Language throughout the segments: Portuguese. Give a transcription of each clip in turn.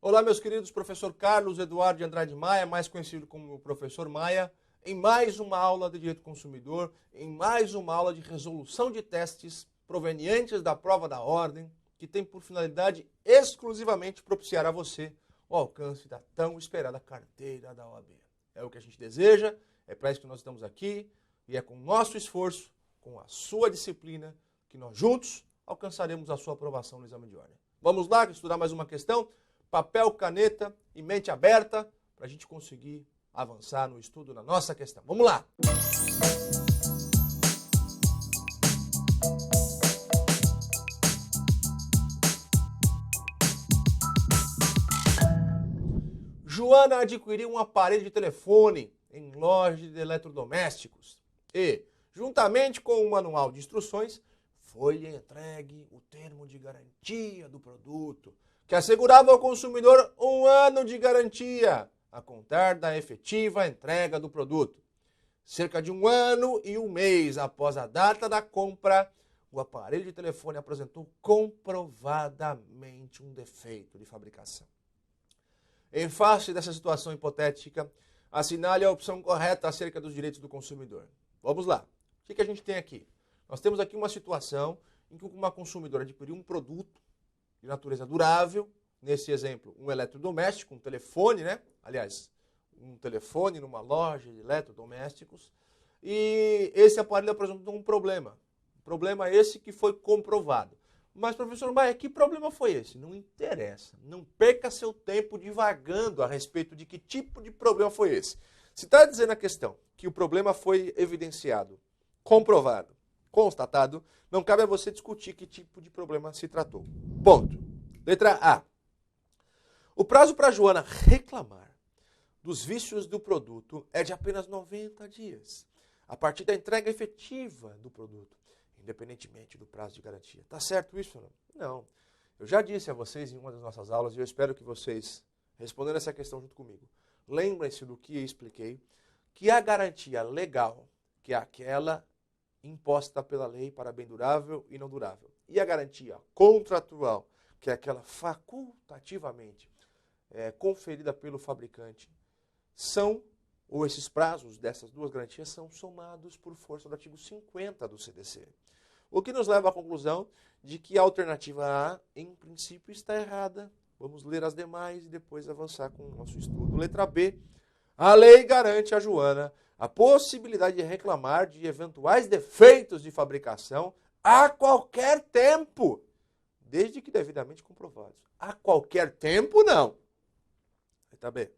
Olá, meus queridos, professor Carlos Eduardo de Andrade Maia, mais conhecido como professor Maia, em mais uma aula de Direito do Consumidor, em mais uma aula de resolução de testes provenientes da prova da ordem, que tem por finalidade exclusivamente propiciar a você o alcance da tão esperada carteira da OAB. É o que a gente deseja, é para isso que nós estamos aqui, e é com o nosso esforço, com a sua disciplina, que nós juntos alcançaremos a sua aprovação no exame de ordem. Vamos lá estudar mais uma questão? Papel, caneta e mente aberta para a gente conseguir avançar no estudo na nossa questão. Vamos lá! Joana adquiriu um aparelho de telefone em loja de eletrodomésticos e, juntamente com o manual de instruções, foi-lhe entregue o termo de garantia do produto, que assegurava ao consumidor 1 ano de garantia, a contar da efetiva entrega do produto. Cerca de 1 ano e 1 mês após a data da compra, o aparelho de telefone apresentou comprovadamente um defeito de fabricação. Em face dessa situação hipotética, assinale a opção correta acerca dos direitos do consumidor. Vamos lá. O que a gente tem aqui? Nós temos aqui uma situação em que uma consumidora adquiriu um produto de natureza durável, nesse exemplo, um eletrodoméstico, um telefone, né? Aliás, um telefone numa loja de eletrodomésticos, e esse aparelho apresentou um problema. Problema esse que foi comprovado. Mas, professor Maia, que problema foi esse? Não interessa. Não perca seu tempo divagando a respeito de que tipo de problema foi esse. Se está dizendo a questão que o problema foi evidenciado, comprovado, constatado, não cabe a você discutir que tipo de problema se tratou. Ponto. Letra A. O prazo para a Joana reclamar dos vícios do produto é de apenas 90 dias, a partir da entrega efetiva do produto, independentemente do prazo de garantia. Tá certo isso ou não? Não. Eu já disse a vocês em uma das nossas aulas, e eu espero que vocês respondam essa questão junto comigo. Lembrem-se do que eu expliquei, que a garantia legal, que é aquela imposta pela lei para bem durável e não durável, e a garantia contratual, que é aquela facultativamente conferida pelo fabricante, ou esses prazos dessas duas garantias são somados por força do artigo 50 do CDC. O que nos leva à conclusão de que a alternativa A, em princípio, está errada. Vamos ler as demais e depois avançar com o nosso estudo. Letra B. A lei garante a Joana a possibilidade de reclamar de eventuais defeitos de fabricação a qualquer tempo, desde que devidamente comprovados. A qualquer tempo, não. Letra B.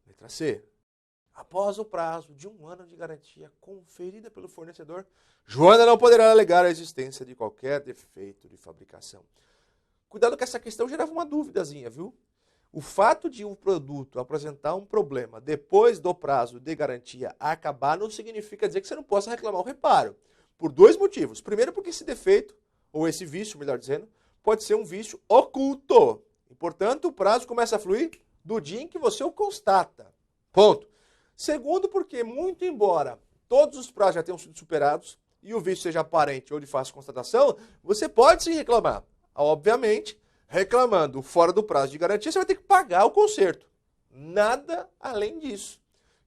Letra C. Após o prazo de 1 ano de garantia conferida pelo fornecedor, Joana não poderá alegar a existência de qualquer defeito de fabricação. Cuidado que essa questão gerava uma dúvidazinha, viu? O fato de um produto apresentar um problema depois do prazo de garantia acabar não significa dizer que você não possa reclamar o reparo. Por 2 motivos. Primeiro, porque esse defeito, ou esse vício, melhor dizendo, pode ser um vício oculto. E, portanto, o prazo começa a fluir do dia em que você o constata. Ponto. Segundo, porque, muito embora todos os prazos já tenham sido superados e o vício seja aparente ou de fácil constatação, você pode sim reclamar. Obviamente, reclamando fora do prazo de garantia, você vai ter que pagar o conserto. Nada além disso.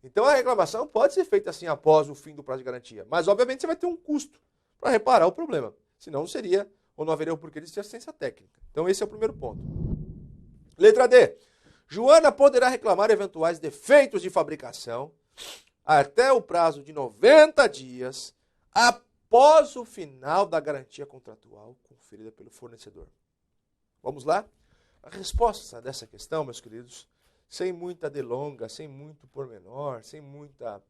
Então, a reclamação pode ser feita assim após o fim do prazo de garantia. Mas, obviamente, você vai ter um custo para reparar o problema. Senão, não seria ou não haveria o porquê de existir assistência técnica. Então, esse é o primeiro ponto. Letra D. Joana poderá reclamar eventuais defeitos de fabricação até o prazo de 90 dias após o final da garantia contratual conferida pelo fornecedor. Vamos lá? A resposta dessa questão, meus queridos, sem muita delonga, sem muito pormenor, sem muita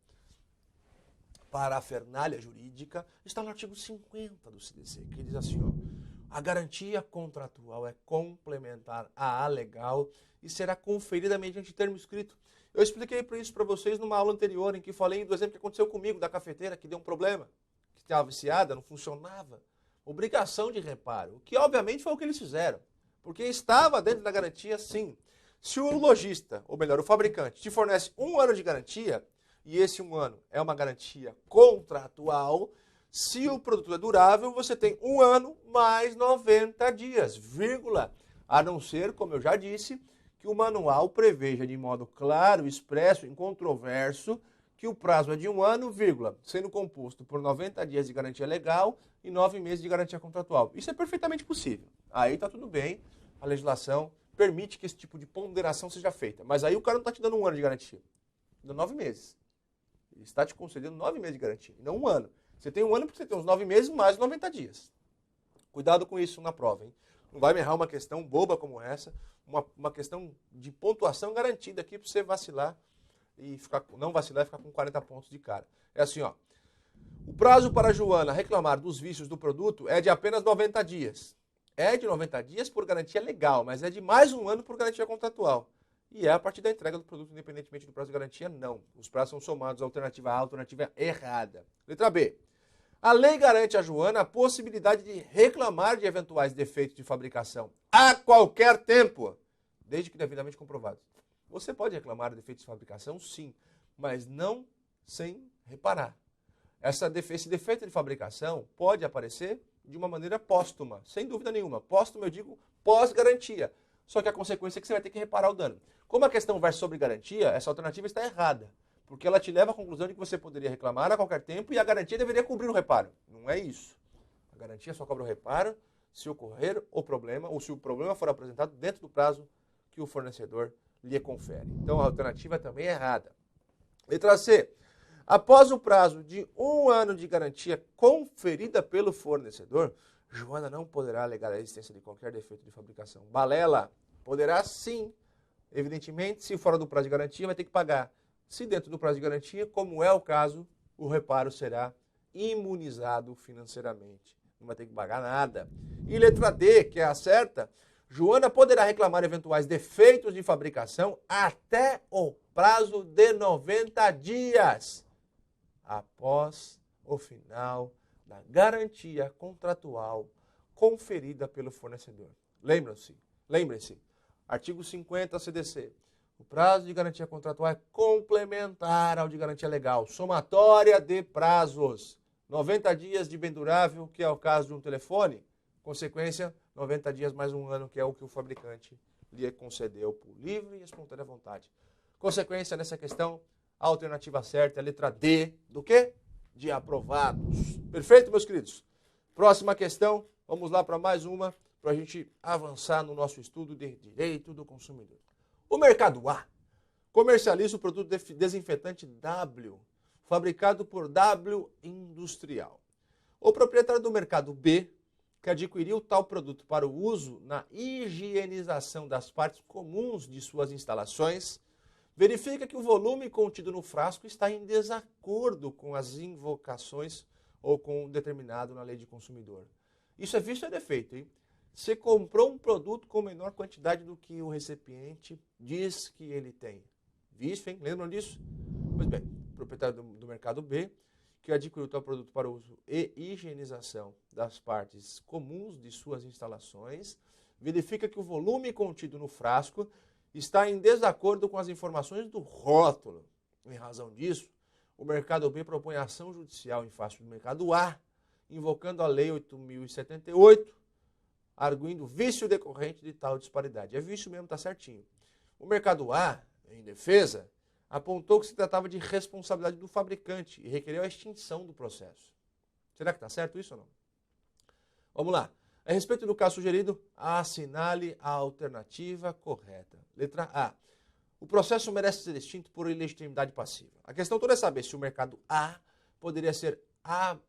parafernália jurídica, está no artigo 50 do CDC, que diz assim, ó, a garantia contratual é complementar à legal e será conferida mediante termo escrito. Eu expliquei isso para vocês numa aula anterior, em que falei do exemplo que aconteceu comigo, da cafeteira, que deu um problema, que estava viciada, não funcionava. Obrigação de reparo, que obviamente foi o que eles fizeram, porque estava dentro da garantia, sim. Se o lojista, ou melhor, o fabricante, te fornece 1 ano de garantia, e esse 1 ano é uma garantia contratual, se o produto é durável, você tem 1 ano mais 90 dias, vírgula. A não ser, como eu já disse, que o manual preveja de modo claro, expresso, incontroverso, que o prazo é de 1 ano, vírgula, sendo composto por 90 dias de garantia legal e 9 meses de garantia contratual. Isso é perfeitamente possível. Aí está tudo bem, a legislação permite que esse tipo de ponderação seja feita. Mas aí o cara não está te dando 1 ano de garantia, está dando 9 meses. Ele está te concedendo 9 meses de garantia, e não 1 ano. Você tem 1 ano porque você tem uns 9 meses mais 90 dias. Cuidado com isso na prova, hein? Não vai me errar uma questão boba como essa, uma questão de pontuação garantida aqui para você vacilar e não vacilar e ficar com 40 pontos de cara. É assim, ó. O prazo para a Joana reclamar dos vícios do produto é de apenas 90 dias. É de 90 dias por garantia legal, mas é de mais 1 ano por garantia contratual. E é a partir da entrega do produto, independentemente do prazo de garantia, não. Os prazos são somados, alternativa A, alternativa errada. Letra B. A lei garante à Joana a possibilidade de reclamar de eventuais defeitos de fabricação a qualquer tempo, desde que devidamente comprovados. Você pode reclamar de defeitos de fabricação, sim, mas não sem reparar. Esse defeito de fabricação pode aparecer de uma maneira póstuma, sem dúvida nenhuma. Póstuma, eu digo, pós-garantia. Só que a consequência é que você vai ter que reparar o dano. Como a questão versa sobre garantia, essa alternativa está errada, porque ela te leva à conclusão de que você poderia reclamar a qualquer tempo e a garantia deveria cobrir o reparo. Não é isso. A garantia só cobra o reparo se ocorrer o problema, ou se o problema for apresentado dentro do prazo que o fornecedor lhe confere. Então a alternativa também é errada. Letra C. Após o prazo de 1 ano de garantia conferida pelo fornecedor, Joana não poderá alegar a existência de qualquer defeito de fabricação. Balela, poderá sim. Evidentemente, se fora do prazo de garantia, vai ter que pagar. Se dentro do prazo de garantia, como é o caso, o reparo será imunizado financeiramente. Não vai ter que pagar nada. E letra D, que é a certa, Joana poderá reclamar eventuais defeitos de fabricação até o prazo de 90 dias após o final da garantia contratual conferida pelo fornecedor. Lembrem-se, artigo 50 CDC. O prazo de garantia contratual é complementar ao de garantia legal, somatória de prazos. 90 dias de bem durável, que é o caso de um telefone, consequência, 90 dias mais 1 ano, que é o que o fabricante lhe concedeu por livre e espontânea vontade. Consequência nessa questão, a alternativa certa é a letra D, do quê? De aprovados. Perfeito, meus queridos? Próxima questão, vamos lá para mais uma, para a gente avançar no nosso estudo de direito do consumidor. O mercado A comercializa o produto desinfetante W, fabricado por W Industrial. O proprietário do mercado B, que adquiriu tal produto para o uso na higienização das partes comuns de suas instalações, verifica que o volume contido no frasco está em desacordo com as invocações ou com o determinado na lei de consumidor. Isso é vício ou é defeito, hein? Você comprou um produto com menor quantidade do que o recipiente diz que ele tem. Vício, hein? Lembram disso? Pois bem, o proprietário do mercado B, que adquiriu tal produto para uso e higienização das partes comuns de suas instalações, verifica que o volume contido no frasco está em desacordo com as informações do rótulo. Em razão disso, o mercado B propõe ação judicial em face do mercado A, invocando a Lei 8.078, arguindo vício decorrente de tal disparidade. É vício mesmo, está certinho. O mercado A, em defesa, apontou que se tratava de responsabilidade do fabricante e requereu a extinção do processo. Será que está certo isso ou não? Vamos lá. A respeito do caso sugerido, assinale a alternativa correta. Letra A. O processo merece ser extinto por ilegitimidade passiva. A questão toda é saber se o mercado A poderia ser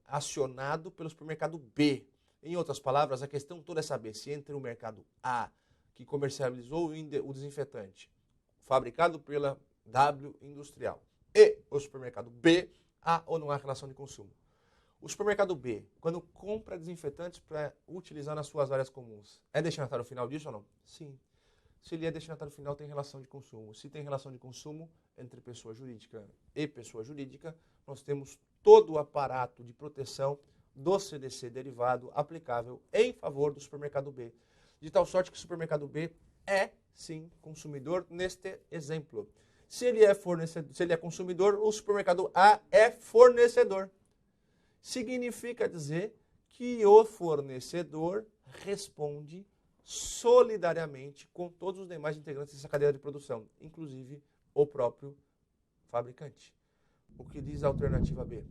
acionado pelo supermercado B. Em outras palavras, a questão toda é saber se entre o mercado A, que comercializou o desinfetante, fabricado pela W Industrial, e o supermercado B, há ou não há relação de consumo. O supermercado B, quando compra desinfetantes para utilizar nas suas áreas comuns, é destinatário final disso ou não? Sim. Se ele é destinatário final, tem relação de consumo. Se tem relação de consumo entre pessoa jurídica e pessoa jurídica, nós temos todo o aparato de proteção do CDC derivado aplicável em favor do supermercado B. De tal sorte que o supermercado B é, sim, consumidor neste exemplo. Se ele é consumidor, o supermercado A é fornecedor. Significa dizer que o fornecedor responde solidariamente com todos os demais integrantes dessa cadeia de produção, inclusive o próprio fabricante. O que diz a alternativa B?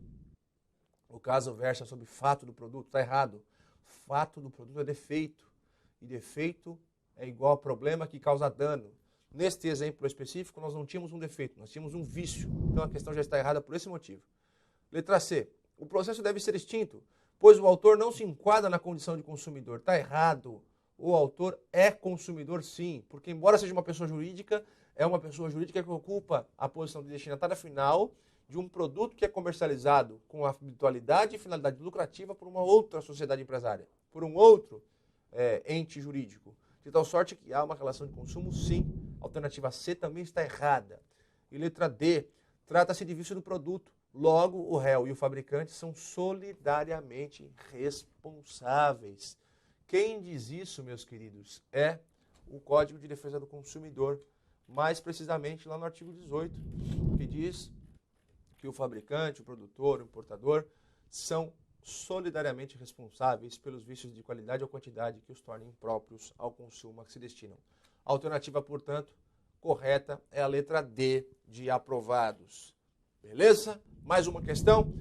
O caso versa sobre fato do produto, está errado. Fato do produto é defeito. E defeito é igual a problema que causa dano. Neste exemplo específico, nós não tínhamos um defeito, nós tínhamos um vício. Então a questão já está errada por esse motivo. Letra C. O processo deve ser extinto, pois o autor não se enquadra na condição de consumidor. Está errado. O autor é consumidor sim, porque embora seja uma pessoa jurídica, é uma pessoa jurídica que ocupa a posição de destinatária final de um produto que é comercializado com a habitualidade e finalidade lucrativa por uma outra sociedade empresária, por um outro ente jurídico. De tal sorte que há uma relação de consumo, sim. A alternativa C também está errada. E letra D, trata-se de vício do produto. Logo, o réu e o fabricante são solidariamente responsáveis. Quem diz isso, meus queridos, é o Código de Defesa do Consumidor, mais precisamente lá no artigo 18, que diz que o fabricante, o produtor, o importador são solidariamente responsáveis pelos vícios de qualidade ou quantidade que os tornem impróprios ao consumo a que se destinam. A alternativa, portanto, correta é a letra D de aprovados. Beleza? Mais uma questão.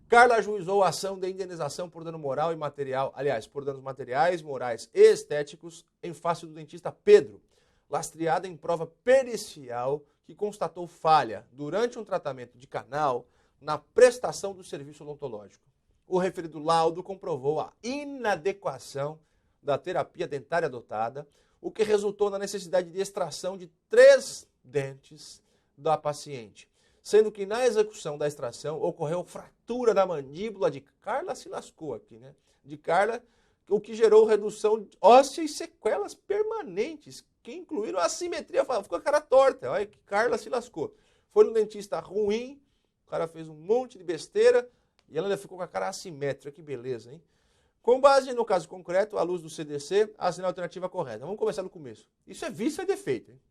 Carla ajuizou a ação de indenização por dano moral e material, aliás, por danos materiais, morais e estéticos em face do dentista Pedro, lastreada em prova pericial que constatou falha durante um tratamento de canal na prestação do serviço odontológico. O referido laudo comprovou a inadequação da terapia dentária adotada, o que resultou na necessidade de extração de 3 dentes da paciente, sendo que na execução da extração ocorreu fratura da mandíbula de Carla, se lascou aqui, né? De Carla, o que gerou redução óssea e sequelas permanentes, que incluíram a assimetria, ficou a cara torta, olha que Carla se lascou. Foi no dentista ruim, o cara fez um monte de besteira e ela ainda ficou com a cara assimétrica, que beleza, hein? Com base no caso concreto, à luz do CDC, assina a alternativa correta. Vamos começar do começo. Isso é vício, é defeito, hein?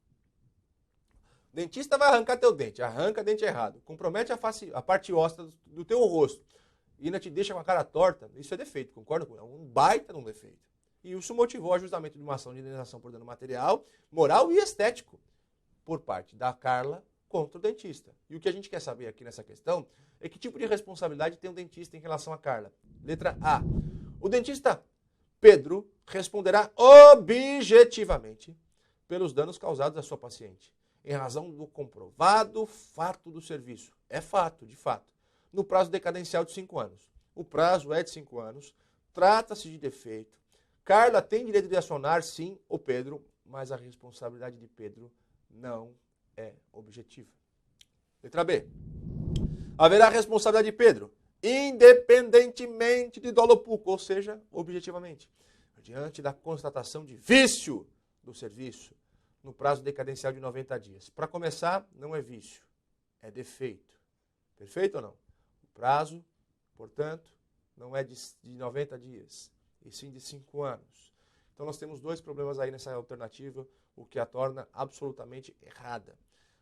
O dentista vai arrancar teu dente, arranca dente errado, compromete a parte óssea do teu rosto e ainda te deixa com a cara torta, isso é defeito, concorda? É um baita de um defeito. E isso motivou o ajustamento de uma ação de indenização por dano material, moral e estético por parte da Carla contra o dentista. E o que a gente quer saber aqui nessa questão é que tipo de responsabilidade tem o dentista em relação a Carla. Letra A. O dentista Pedro responderá objetivamente pelos danos causados à sua paciente, em razão do comprovado fato do serviço. É fato, de fato. No prazo decadencial de 5 anos. O prazo é de 5 anos, trata-se de defeito. Carla tem direito de acionar, sim, o Pedro, mas a responsabilidade de Pedro não é objetiva. Letra B. Haverá responsabilidade de Pedro, independentemente de dolo público, ou seja, objetivamente, diante da constatação de vício do serviço, no prazo decadencial de 90 dias. Para começar, não é vício, é defeito. Perfeito ou não? O prazo, portanto, não é de 90 dias, e sim de 5 anos. Então nós temos 2 problemas aí nessa alternativa, o que a torna absolutamente errada.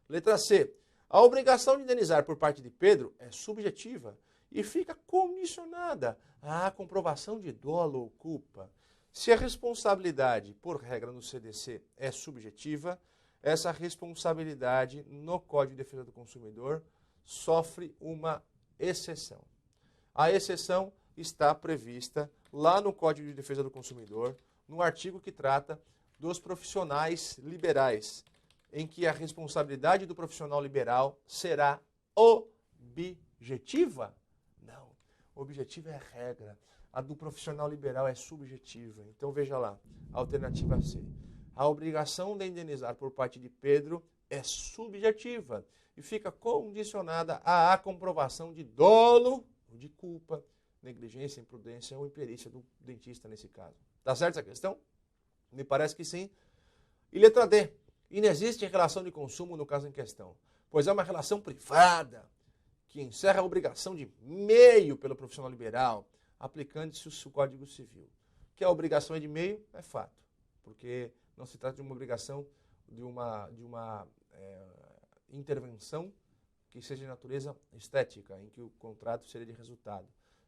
Letra C. A obrigação de indenizar por parte de Pedro é subjetiva e fica condicionada à comprovação de dolo ou culpa. Se a responsabilidade, por regra no CDC, é subjetiva, essa responsabilidade no Código de Defesa do Consumidor sofre uma exceção. A exceção está prevista lá no Código de Defesa do Consumidor, no artigo que trata dos profissionais liberais, em que a responsabilidade do profissional liberal será objetiva? Não, objetiva é a regra. A do profissional liberal é subjetiva. Então veja lá, alternativa C. A obrigação de indenizar por parte de Pedro é subjetiva e fica condicionada à comprovação de dolo ou de culpa, negligência, imprudência ou imperícia do dentista nesse caso. Tá certo essa questão? Me parece que sim. E letra D. Inexiste relação de consumo no caso em questão, pois é uma relação privada que encerra a obrigação de meio pelo profissional liberal, aplicando-se o Código Civil. Que a obrigação é de meio, é fato, porque não se trata de uma obrigação, de uma intervenção que seja de natureza estética, em que o contrato seria de resultado.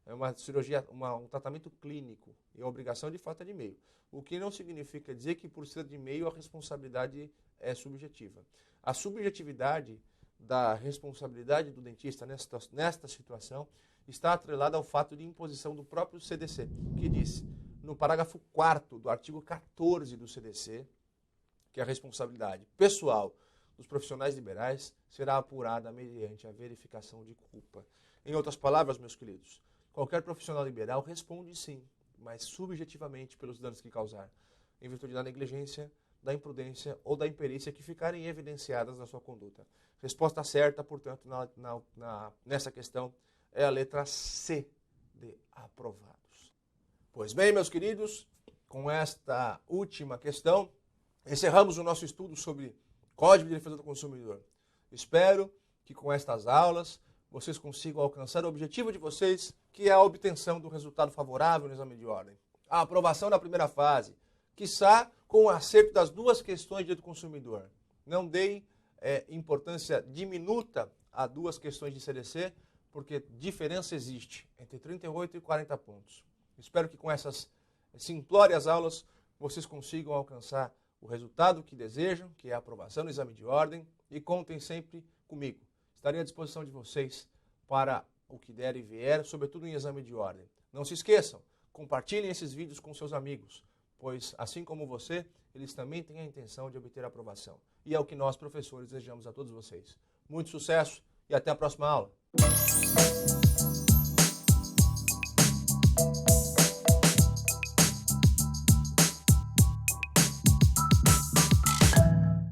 é uma cirurgia, um tratamento clínico, e a obrigação de fato é de meio. O que não significa dizer que por ser de meio a responsabilidade é subjetiva. A subjetividade da responsabilidade do dentista nesta situação está atrelada ao fato de imposição do próprio CDC, que diz, no parágrafo 4º do artigo 14 do CDC, que a responsabilidade pessoal dos profissionais liberais será apurada mediante a verificação de culpa. Em outras palavras, meus queridos, qualquer profissional liberal responde sim, mas subjetivamente pelos danos que causar, em virtude da negligência, da imprudência ou da imperícia que ficarem evidenciadas na sua conduta. Resposta certa, portanto, nessa questão é a letra C de aprovados. Pois bem, meus queridos, com esta última questão, encerramos o nosso estudo sobre Código de Defesa do Consumidor. Espero que com estas aulas vocês consigam alcançar o objetivo de vocês, que é a obtenção do resultado favorável no exame de ordem. A aprovação na primeira fase, quiçá com o acerto das 2 questões de direito do consumidor. Não deem importância diminuta a 2 questões de CDC, porque diferença existe entre 38 e 40 pontos. Espero que com essas simplórias aulas vocês consigam alcançar o resultado que desejam, que é a aprovação no exame de ordem, e contem sempre comigo. Estarei à disposição de vocês para o que der e vier, sobretudo em exame de ordem. Não se esqueçam, compartilhem esses vídeos com seus amigos, pois, assim como você, eles também têm a intenção de obter a aprovação. E é o que nós, professores, desejamos a todos vocês. Muito sucesso e até a próxima aula!